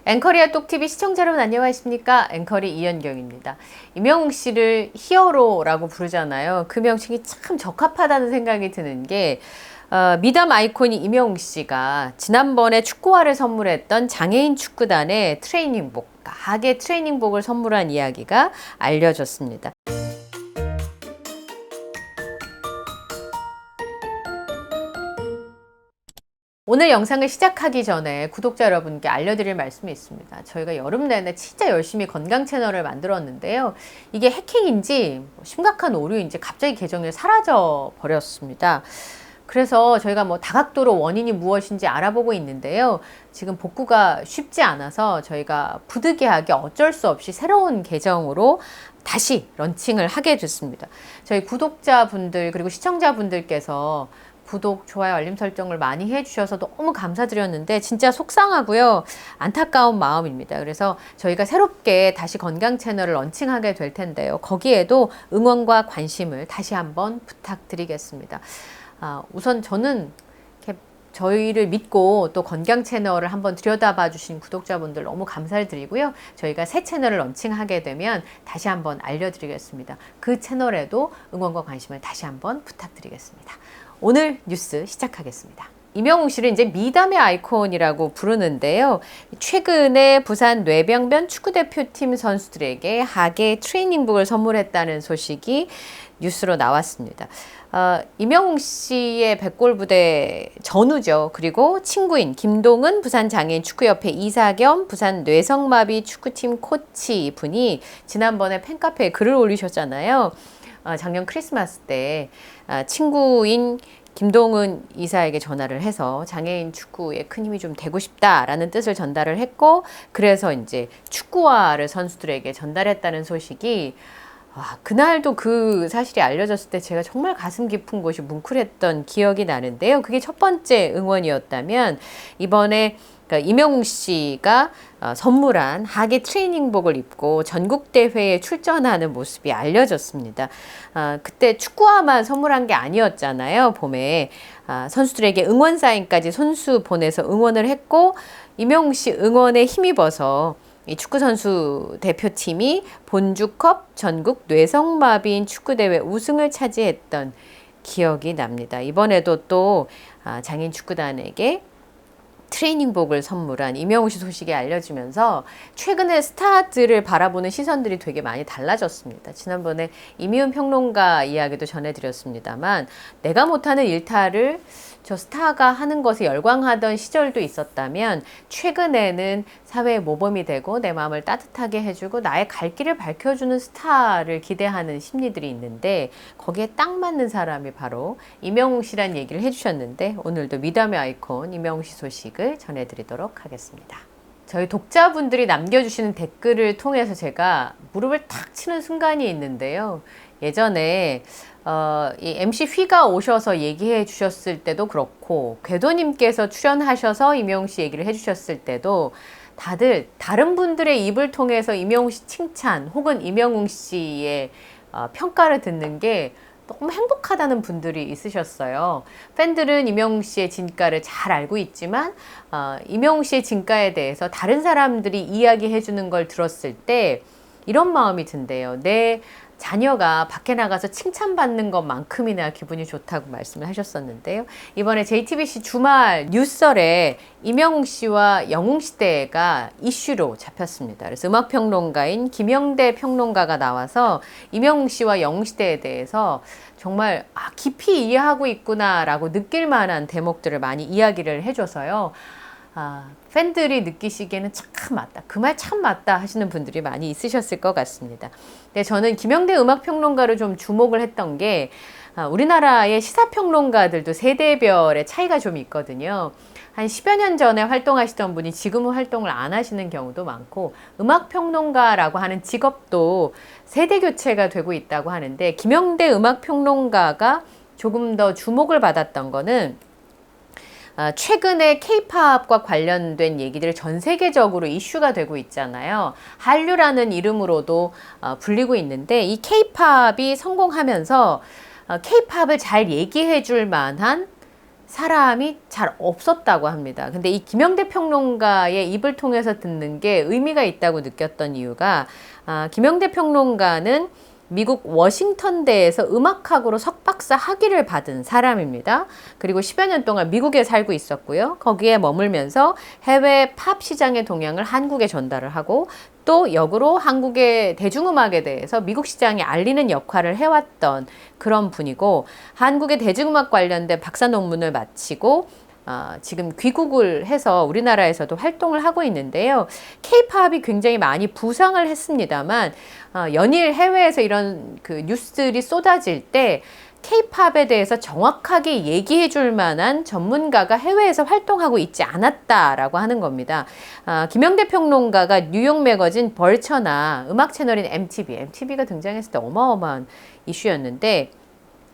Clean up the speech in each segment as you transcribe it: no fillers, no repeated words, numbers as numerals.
앵커리아 똑TV 시청자 여러분 안녕하십니까? 앵커리 이현경입니다. 임영웅 씨를 히어로라고 부르잖아요. 그 명칭이 참 적합하다는 생각이 드는 게 미담 아이콘이 임영웅 씨가 지난번에 축구화를 선물했던 장애인 축구단의 트레이닝복, 하계 트레이닝복을 선물한 이야기가 알려졌습니다. 오늘 영상을 시작하기 전에 구독자 여러분께 알려드릴 말씀이 있습니다. 저희가 여름 내내 진짜 열심히 건강 채널을 만들었는데요. 이게 해킹인지 심각한 오류인지 갑자기 계정이 사라져 버렸습니다. 그래서 저희가 다각도로 원인이 무엇인지 알아보고 있는데요. 지금 복구가 쉽지 않아서 저희가 부득이하게 어쩔 수 없이 새로운 계정으로 다시 런칭을 하게 됐습니다. 저희 구독자분들 그리고 시청자분들께서 구독, 좋아요, 알림 설정을 많이 해주셔서 너무 감사드렸는데 진짜 속상하고요. 안타까운 마음입니다. 그래서 저희가 새롭게 다시 건강 채널을 런칭하게 될 텐데요. 거기에도 응원과 관심을 다시 한번 부탁드리겠습니다. 우선 저는 이렇게 저희를 믿고 또 건강 채널을 한번 들여다봐 주신 구독자분들 너무 감사를 드리고요. 저희가 새 채널을 런칭하게 되면 다시 한번 알려드리겠습니다. 그 채널에도 응원과 관심을 다시 한번 부탁드리겠습니다. 오늘 뉴스 시작하겠습니다. 임영웅 씨를 이제 미담의 아이콘이라고 부르는데요. 최근에 부산 뇌병변 축구대표팀 선수들에게 하계 트레이닝복을 선물했다는 소식이 뉴스로 나왔습니다. 임영웅 씨의 백골부대 전우죠. 그리고 친구인 김동은 부산장애인 축구협회 이사 겸 부산 뇌성마비 축구팀 코치 분이 지난번에 팬카페에 글을 올리셨잖아요. 작년 크리스마스 때 친구인 김동은 이사에게 전화를 해서 장애인 축구에 큰 힘이 좀 되고 싶다라는 뜻을 전달을 했고, 그래서 이제 축구화를 선수들에게 전달했다는 소식이 그날도 그 사실이 알려졌을 때 제가 정말 가슴 깊은 곳이 뭉클했던 기억이 나는데요. 그게 첫 번째 응원이었다면 이번에 임영웅 씨가 선물한 하계 트레이닝복을 입고 전국대회에 출전하는 모습이 알려졌습니다. 그때 축구화만 선물한 게 아니었잖아요. 봄에 선수들에게 응원 사인까지 손수 보내서 응원을 했고, 임영웅 씨 응원에 힘입어서 이 축구선수 대표팀이 본주컵 전국 뇌성마비인 축구대회 우승을 차지했던 기억이 납니다. 이번에도 또 장애인 축구단에게 트레이닝복을 선물한 임영웅 씨 소식이 알려지면서 최근에 스타들을 바라보는 시선들이 되게 많이 달라졌습니다. 지난번에 이미훈 평론가 이야기도 전해드렸습니다만, 내가 못하는 일탈을 저 스타가 하는 것에 열광하던 시절도 있었다면, 최근에는 사회의 모범이 되고 내 마음을 따뜻하게 해주고 나의 갈 길을 밝혀주는 스타를 기대하는 심리들이 있는데, 거기에 딱 맞는 사람이 바로 임영웅 씨란 얘기를 해주셨는데, 오늘도 미담의 아이콘 임영웅 씨 소식을 전해드리도록 하겠습니다. 저희 독자분들이 남겨주시는 댓글을 통해서 제가 무릎을 탁 치는 순간이 있는데요. 예전에 이 MC 휘가 오셔서 얘기해 주셨을 때도 그렇고, 궤도님께서 출연하셔서 임영웅 씨 얘기를 해주셨을 때도 다들 다른 분들의 입을 통해서 임영웅 씨 칭찬 혹은 임영웅 씨의 평가를 듣는 게 너무 행복하다는 분들이 있으셨어요. 팬들은 임영웅 씨의 진가를 잘 알고 있지만 임영웅 씨의 진가에 대해서 다른 사람들이 이야기해 주는 걸 들었을 때 이런 마음이 든대요. 내 자녀가 밖에 나가서 칭찬받는 것만큼이나 기분이 좋다고 말씀을 하셨었는데요. 이번에 JTBC 주말 뉴설에 임영웅 씨와 영웅시대가 이슈로 잡혔습니다. 그래서 음악평론가인 김영대 평론가가 나와서 임영웅 씨와 영웅시대에 대해서 정말 깊이 이해하고 있구나라고 느낄 만한 대목들을 많이 이야기를 해줘서요. 팬들이 느끼시기에는 참 맞다, 그 말 참 맞다 하시는 분들이 많이 있으셨을 것 같습니다. 근데 저는 김영대 음악평론가를 좀 주목을 했던 게, 우리나라의 시사평론가들도 세대별의 차이가 좀 있거든요. 한 10여 년 전에 활동하시던 분이 지금은 활동을 안 하시는 경우도 많고, 음악평론가라고 하는 직업도 세대 교체가 되고 있다고 하는데, 김영대 음악평론가가 조금 더 주목을 받았던 거는 최근에 K-팝과 관련된 얘기들이 전 세계적으로 이슈가 되고 있잖아요. 한류라는 이름으로도 불리고 있는데, 이 K-팝이 성공하면서 K-팝을 잘 얘기해 줄 만한 사람이 잘 없었다고 합니다. 근데 이 김영대 평론가의 입을 통해서 듣는 게 의미가 있다고 느꼈던 이유가 김영대 평론가는 미국 워싱턴대에서 음악학으로 석박사 학위를 받은 사람입니다. 그리고 10여 년 동안 미국에 살고 있었고요. 거기에 머물면서 해외 팝 시장의 동향을 한국에 전달을 하고 또 역으로 한국의 대중음악에 대해서 미국 시장에 알리는 역할을 해왔던 그런 분이고 한국의 대중음악 관련된 박사 논문을 마치고 지금 귀국을 해서 우리나라에서도 활동을 하고 있는데요. K-팝이 굉장히 많이 부상을 했습니다만 연일 해외에서 이런 그 뉴스들이 쏟아질 때 K-팝에 대해서 정확하게 얘기해 줄 만한 전문가가 해외에서 활동하고 있지 않았다라고 하는 겁니다. 김영대 평론가가 뉴욕 매거진 벌처나 음악 채널인 MTV가 등장했을 때 어마어마한 이슈였는데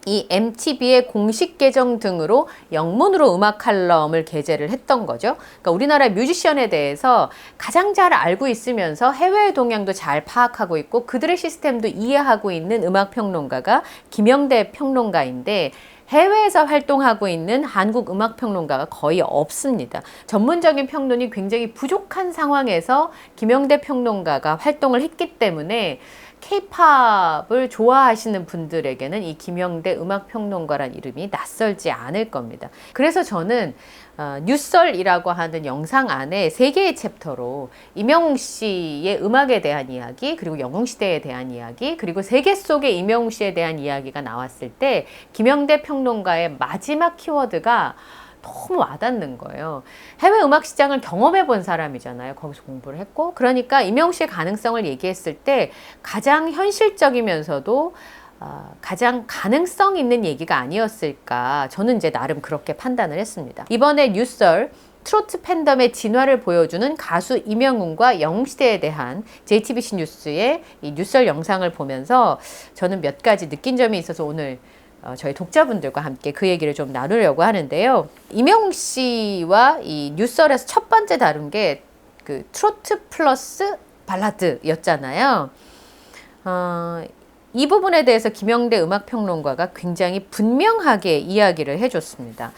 이 MTV의 공식 계정 등으로 영문으로 음악 칼럼을 게재를 했던 거죠. 그러니까 우리나라 뮤지션에 대해서 가장 잘 알고 있으면서 해외의 동향도 잘 파악하고 있고 그들의 시스템도 이해하고 있는 음악 평론가가 김영대 평론가인데 해외에서 활동하고 있는 한국 음악 평론가가 거의 없습니다. 전문적인 평론이 굉장히 부족한 상황에서 김영대 평론가가 활동을 했기 때문에 K-팝을 좋아하시는 분들에게는 이 김영대 음악평론가란 이름이 낯설지 않을 겁니다. 그래서 저는 뉴썰이라고 하는 영상 안에 3개의 챕터로 임영웅 씨의 음악에 대한 이야기, 그리고 영웅시대에 대한 이야기, 그리고 세계 속의 임영웅 씨에 대한 이야기가 나왔을 때 김영대 평론가의 마지막 키워드가 너무 와닿는 거예요. 해외 음악 시장을 경험해 본 사람이잖아요. 거기서 공부를 했고. 그러니까 임영웅 씨의 가능성을 얘기했을 때 가장 현실적이면서도 가장 가능성 있는 얘기가 아니었을까. 저는 이제 나름 그렇게 판단을 했습니다. 이번에 뉴썰 트로트 팬덤의 진화를 보여주는 가수 임영웅과 영웅시대에 대한 JTBC 뉴스의 이 뉴썰 영상을 보면서 저는 몇 가지 느낀 점이 있어서 오늘 저희 독자분들과 함께 그 얘기를 좀 나누려고 하는데요. 임영웅 씨와 이 뉴썰에서 첫 번째 다룬 게 그 트로트 플러스 발라드였잖아요. 이 부분에 대해서 김영대 음악평론가가 굉장히 분명하게 이야기를 해줬습니다.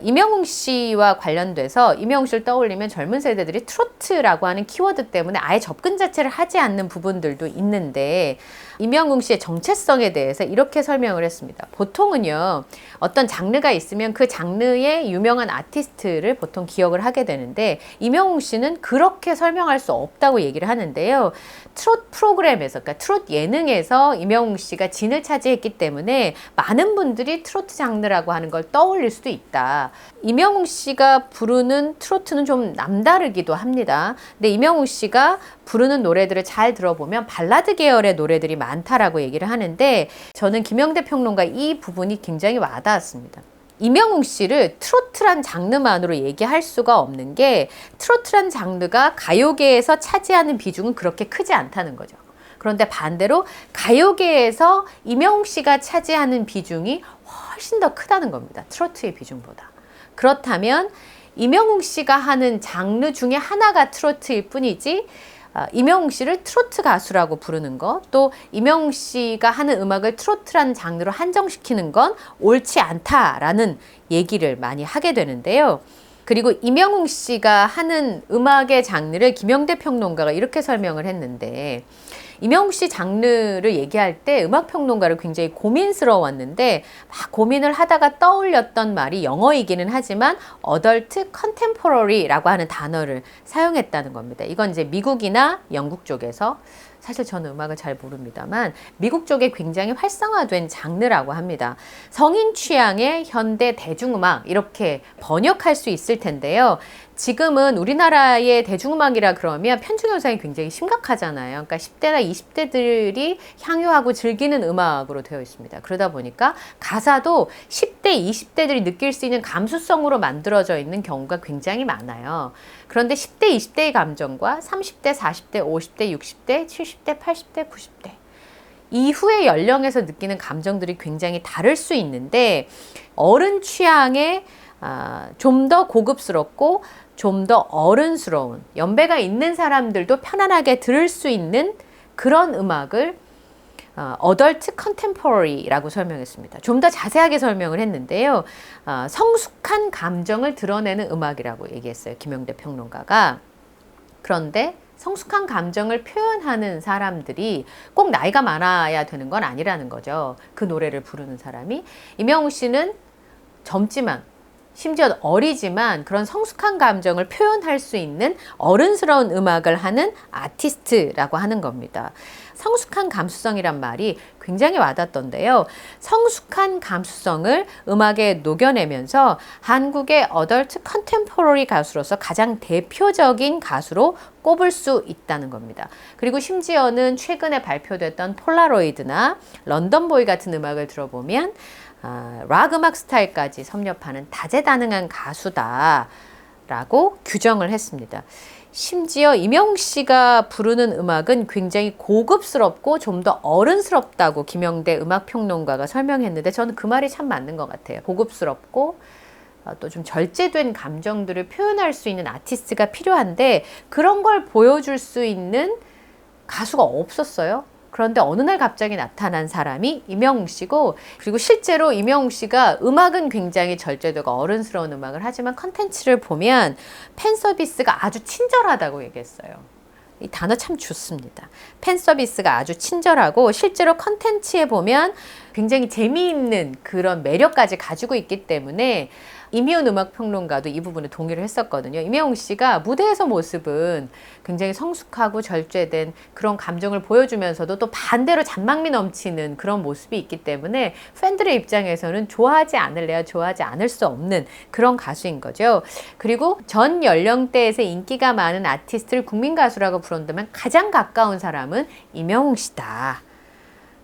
임영웅 씨와 관련돼서 임영웅 씨를 떠올리면 젊은 세대들이 트로트라고 하는 키워드 때문에 아예 접근 자체를 하지 않는 부분들도 있는데 임영웅 씨의 정체성에 대해서 이렇게 설명을 했습니다. 보통은요, 어떤 장르가 있으면 그 장르의 유명한 아티스트를 보통 기억을 하게 되는데 임영웅 씨는 그렇게 설명할 수 없다고 얘기를 하는데요. 트롯 프로그램에서, 그러니까 트롯 예능에서 임영웅 씨가 진을 차지했기 때문에 많은 분들이 트로트 장르라고 하는 걸 떠올릴 수도 있다. 임영웅 씨가 부르는 트로트는 좀 남다르기도 합니다. 근데 임영웅 씨가 부르는 노래들을 잘 들어보면 발라드 계열의 노래들이 많다라고 얘기를 하는데 저는 김영대 평론가 이 부분이 굉장히 와닿았습니다. 임영웅 씨를 트로트란 장르만으로 얘기할 수가 없는 게 트로트란 장르가 가요계에서 차지하는 비중은 그렇게 크지 않다는 거죠. 그런데 반대로 가요계에서 임영웅 씨가 차지하는 비중이 훨씬 더 크다는 겁니다. 트로트의 비중보다. 그렇다면 임영웅 씨가 하는 장르 중에 하나가 트로트일 뿐이지 임영웅 씨를 트로트 가수라고 부르는 것, 또 임영웅 씨가 하는 음악을 트로트라는 장르로 한정시키는 건 옳지 않다라는 얘기를 많이 하게 되는데요. 그리고 임영웅 씨가 하는 음악의 장르를 김영대 평론가가 이렇게 설명을 했는데 임영웅 씨 장르를 얘기할 때 음악평론가를 굉장히 고민스러웠는데 막 고민을 하다가 떠올렸던 말이 영어이기는 하지만 어덜트 컨템포러리라고 하는 단어를 사용했다는 겁니다. 이건 이제 미국이나 영국 쪽에서 사실 저는 음악을 잘 모릅니다만 미국 쪽에 굉장히 활성화된 장르라고 합니다. 성인 취향의 현대 대중음악 이렇게 번역할 수 있을 텐데요. 지금은 우리나라의 대중음악이라 그러면 편중 현상이 굉장히 심각하잖아요. 그러니까 10대나 20대들이 향유하고 즐기는 음악으로 되어 있습니다. 그러다 보니까 가사도 10대, 20대들이 느낄 수 있는 감수성으로 만들어져 있는 경우가 굉장히 많아요. 그런데 10대, 20대의 감정과 30대, 40대, 50대, 60대, 70대, 80대, 90대 이후의 연령에서 느끼는 감정들이 굉장히 다를 수 있는데 어른 취향에 좀 더 고급스럽고 좀 더 어른스러운 연배가 있는 사람들도 편안하게 들을 수 있는 그런 음악을 어덜트 컨템포러리라고 설명했습니다. 좀 더 자세하게 설명을 했는데요. 성숙한 감정을 드러내는 음악이라고 얘기했어요. 김영대 평론가가. 그런데 성숙한 감정을 표현하는 사람들이 꼭 나이가 많아야 되는 건 아니라는 거죠. 그 노래를 부르는 사람이. 임영웅 씨는 젊지만 심지어 어리지만 그런 성숙한 감정을 표현할 수 있는 어른스러운 음악을 하는 아티스트라고 하는 겁니다. 성숙한 감수성이란 말이 굉장히 와닿던데요. 성숙한 감수성을 음악에 녹여내면서 한국의 어덜트 컨템포러리 가수로서 가장 대표적인 가수로 꼽을 수 있다는 겁니다. 그리고 심지어는 최근에 발표됐던 폴라로이드나 런던보이 같은 음악을 들어보면 락 음악 스타일까지 섭렵하는 다재다능한 가수다 라고 규정을 했습니다. 심지어 임영웅 씨가 부르는 음악은 굉장히 고급스럽고 좀 더 어른스럽다고 김영대 음악평론가가 설명했는데 저는 그 말이 참 맞는 것 같아요. 고급스럽고 또 좀 절제된 감정들을 표현할 수 있는 아티스트가 필요한데 그런 걸 보여줄 수 있는 가수가 없었어요. 그런데 어느 날 갑자기 나타난 사람이 임영웅 씨고, 그리고 실제로 임영웅 씨가 음악은 굉장히 절제되고 어른스러운 음악을 하지만 컨텐츠를 보면 팬 서비스가 아주 친절하다고 얘기했어요. 이 단어 참 좋습니다. 팬 서비스가 아주 친절하고 실제로 컨텐츠에 보면 굉장히 재미있는 그런 매력까지 가지고 있기 때문에 이미훈 음악평론가도 이 부분에 동의를 했었거든요. 임영웅 씨가 무대에서 모습은 굉장히 성숙하고 절제된 그런 감정을 보여주면서도 또 반대로 잔망미 넘치는 그런 모습이 있기 때문에 팬들의 입장에서는 좋아하지 않을래야 좋아하지 않을 수 없는 그런 가수인 거죠. 그리고 전 연령대에서 인기가 많은 아티스트를 국민가수라고 부른다면 가장 가까운 사람은 임영웅 씨다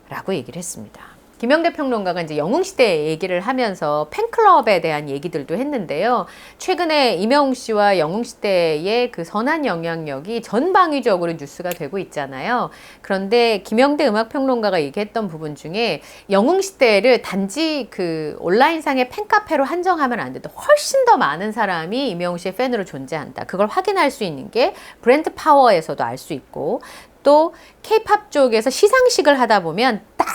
라고 얘기를 했습니다. 김영대 평론가가 이제 영웅시대 얘기를 하면서 팬클럽에 대한 얘기들도 했는데요. 최근에 임영웅 씨와 영웅시대의 그 선한 영향력이 전방위적으로 뉴스가 되고 있잖아요. 그런데 김영대 음악평론가가 얘기했던 부분 중에 영웅시대를 단지 그 온라인상의 팬카페로 한정하면 안 된다. 훨씬 더 많은 사람이 임영웅 씨의 팬으로 존재한다. 그걸 확인할 수 있는 게 브랜드 파워에서도 알 수 있고, 또 K-팝 쪽에서 시상식을 하다 보면 딱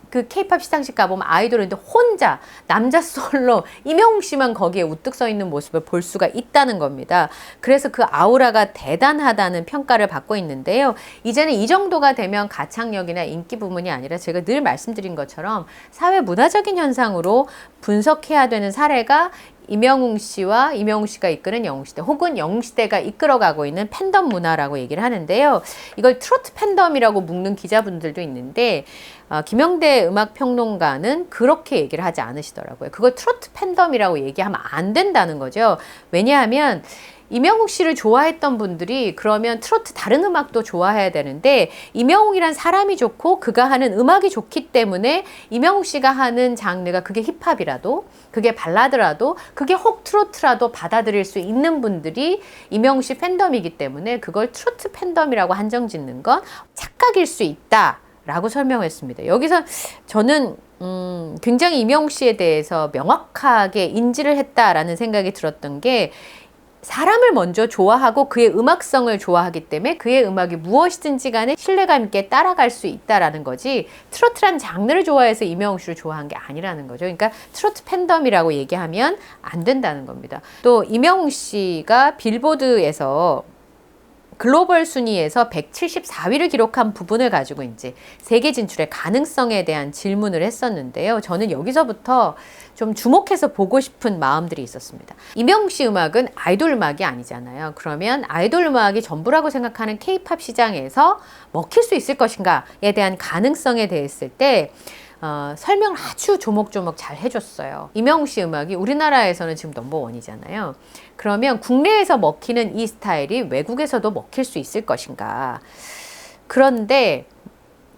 그 K-팝 시상식 가보면 아이돌인데 혼자 남자 솔로 임영웅 씨만 거기에 우뚝 서 있는 모습을 볼 수가 있다는 겁니다. 그래서 그 아우라가 대단하다는 평가를 받고 있는데요. 이제는 이 정도가 되면 가창력이나 인기 부문이 아니라 제가 늘 말씀드린 것처럼 사회 문화적인 현상으로 분석해야 되는 사례가 임영웅 씨와 임영웅 씨가 이끄는 영웅시대 혹은 영웅시대가 이끌어가고 있는 팬덤 문화라고 얘기를 하는데요. 이걸 트로트 팬덤이라고 묶는 기자분들도 있는데 김영대 음악평론가는 그렇게 얘기를 하지 않으시더라고요. 그걸 트로트 팬덤이라고 얘기하면 안 된다는 거죠. 왜냐하면 임영웅 씨를 좋아했던 분들이 그러면 트로트 다른 음악도 좋아해야 되는데 임영웅이란 사람이 좋고 그가 하는 음악이 좋기 때문에 임영웅 씨가 하는 장르가 그게 힙합이라도 그게 발라드라도 그게 혹 트로트라도 받아들일 수 있는 분들이 임영웅 씨 팬덤이기 때문에 그걸 트로트 팬덤이라고 한정짓는 건 착각일 수 있다 라고 설명했습니다. 여기서 저는 굉장히 임영웅 씨에 대해서 명확하게 인지를 했다라는 생각이 들었던 게 사람을 먼저 좋아하고 그의 음악성을 좋아하기 때문에 그의 음악이 무엇이든지 간에 신뢰감 있게 따라갈 수 있다라는 거지 트로트란 장르를 좋아해서 임영웅 씨를 좋아한 게 아니라는 거죠. 그러니까 트로트 팬덤이라고 얘기하면 안 된다는 겁니다. 또 임영웅 씨가 빌보드에서 글로벌 순위에서 174위를 기록한 부분을 가지고 이제 세계 진출의 가능성에 대한 질문을 했었는데요. 저는 여기서부터 좀 주목해서 보고 싶은 마음들이 있었습니다. 임영웅 씨 음악은 아이돌 음악이 아니잖아요. 그러면 아이돌 음악이 전부라고 생각하는 K-팝 시장에서 먹힐 수 있을 것인가에 대한 가능성에 대했을 때 설명을 아주 조목조목 잘 해줬어요. 임영웅 씨 음악이 우리나라에서는 지금 넘버원이잖아요. 그러면 국내에서 먹히는 이 스타일이 외국에서도 먹힐 수 있을 것인가. 그런데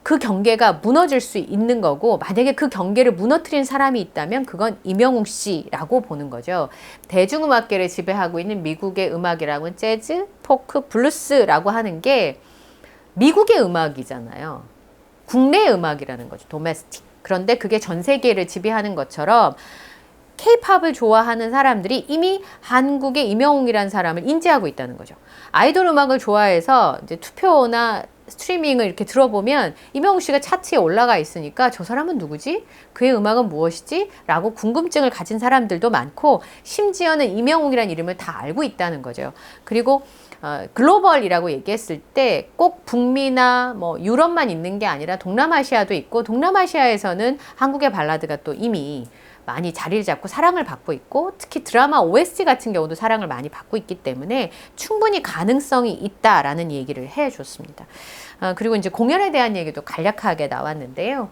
그 경계가 무너질 수 있는 거고 만약에 그 경계를 무너뜨린 사람이 있다면 그건 임영웅 씨라고 보는 거죠. 대중음악계를 지배하고 있는 미국의 음악이라고는 재즈, 포크, 블루스라고 하는 게 미국의 음악이잖아요. 국내의 음악이라는 거죠. 도메스틱. 그런데 그게 전 세계를 지배하는 것처럼 K-팝을 좋아하는 사람들이 이미 한국의 임영웅이라는 사람을 인지하고 있다는 거죠. 아이돌 음악을 좋아해서 이제 투표나 스트리밍을 이렇게 들어보면 이명웅 씨가 차트에 올라가 있으니까 저 사람은 누구지? 그의 음악은 무엇이지? 라고 궁금증을 가진 사람들도 많고 심지어는 이명웅이라는 이름을 다 알고 있다는 거죠. 그리고 글로벌이라고 얘기했을 때 꼭 북미나 뭐 유럽만 있는 게 아니라 동남아시아도 있고 동남아시아에서는 한국의 발라드가 또 이미 많이 자리를 잡고 사랑을 받고 있고 특히 드라마 OST 같은 경우도 사랑을 많이 받고 있기 때문에 충분히 가능성이 있다라는 얘기를 해줬습니다. 그리고 이제 공연에 대한 얘기도 간략하게 나왔는데요.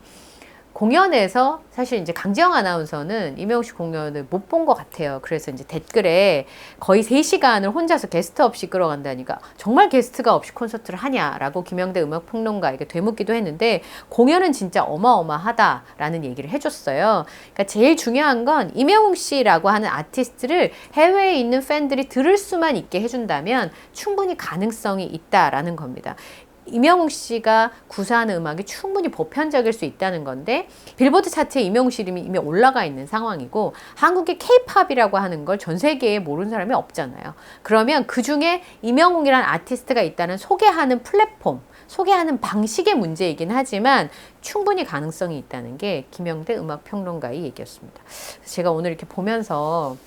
공연에서 사실 이제 강지영 아나운서는 이명웅 씨 공연을 못 본 것 같아요. 그래서 이제 댓글에 거의 3시간을 혼자서 게스트 없이 끌어간다니까 정말 게스트가 없이 콘서트를 하냐라고 김영대 음악평론가에게 되묻기도 했는데 공연은 진짜 어마어마하다라는 얘기를 해줬어요. 그러니까 제일 중요한 건 이명웅 씨라고 하는 아티스트를 해외에 있는 팬들이 들을 수만 있게 해준다면 충분히 가능성이 있다라는 겁니다. 이명웅 씨가 구사하는 음악이 충분히 보편적일 수 있다는 건데 빌보드 차트에 이명웅 씨 이름이 이미 올라가 있는 상황이고 한국의 K-팝이라고 하는 걸 전 세계에 모르는 사람이 없잖아요. 그러면 그중에 이명웅이라는 아티스트가 있다는 소개하는 플랫폼, 소개하는 방식의 문제이긴 하지만 충분히 가능성이 있다는 게 김영대 음악평론가의 얘기였습니다. 제가 오늘 이렇게 보면서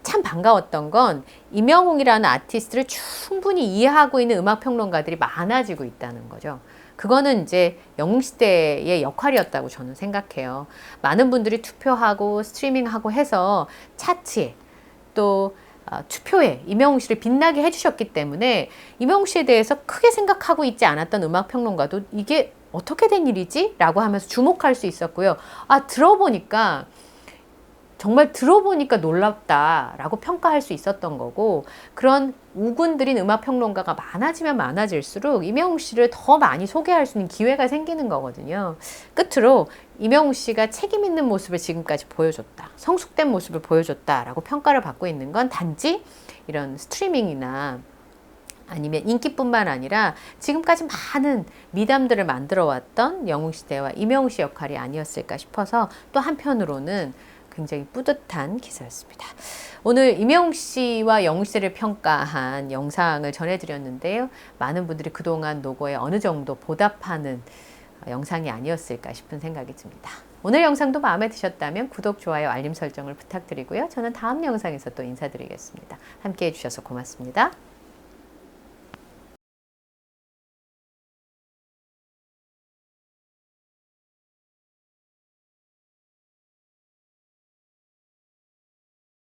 참 반가웠던 건 이명웅이라는 아티스트를 충분히 이해하고 있는 음악평론가들이 많아지고 있다는 거죠. 그거는 이제 영웅시대의 역할이었다고 저는 생각해요. 많은 분들이 투표하고 스트리밍하고 해서 차트에 또 투표에 이명웅 씨를 빛나게 해주셨기 때문에 이명웅 씨에 대해서 크게 생각하고 있지 않았던 음악평론가도 이게 어떻게 된 일이지? 라고 하면서 주목할 수 있었고요. 정말 들어보니까 놀랍다라고 평가할 수 있었던 거고 그런 우군들인 음악평론가가 많아지면 많아질수록 이명웅 씨를 더 많이 소개할 수 있는 기회가 생기는 거거든요. 끝으로 이명웅 씨가 책임 있는 모습을 지금까지 보여줬다. 성숙된 모습을 보여줬다라고 평가를 받고 있는 건 단지 이런 스트리밍이나 아니면 인기뿐만 아니라 지금까지 많은 미담들을 만들어 왔던 영웅시대와 이명웅 씨 역할이 아니었을까 싶어서 또 한편으로는 굉장히 뿌듯한 기사였습니다. 오늘 이명웅 씨와 영웅 씨를 평가한 영상을 전해드렸는데요. 많은 분들이 그동안 노고에 어느 정도 보답하는 영상이 아니었을까 싶은 생각이 듭니다. 오늘 영상도 마음에 드셨다면 구독, 좋아요, 알림 설정을 부탁드리고요. 저는 다음 영상에서 또 인사드리겠습니다. 함께해 주셔서 고맙습니다.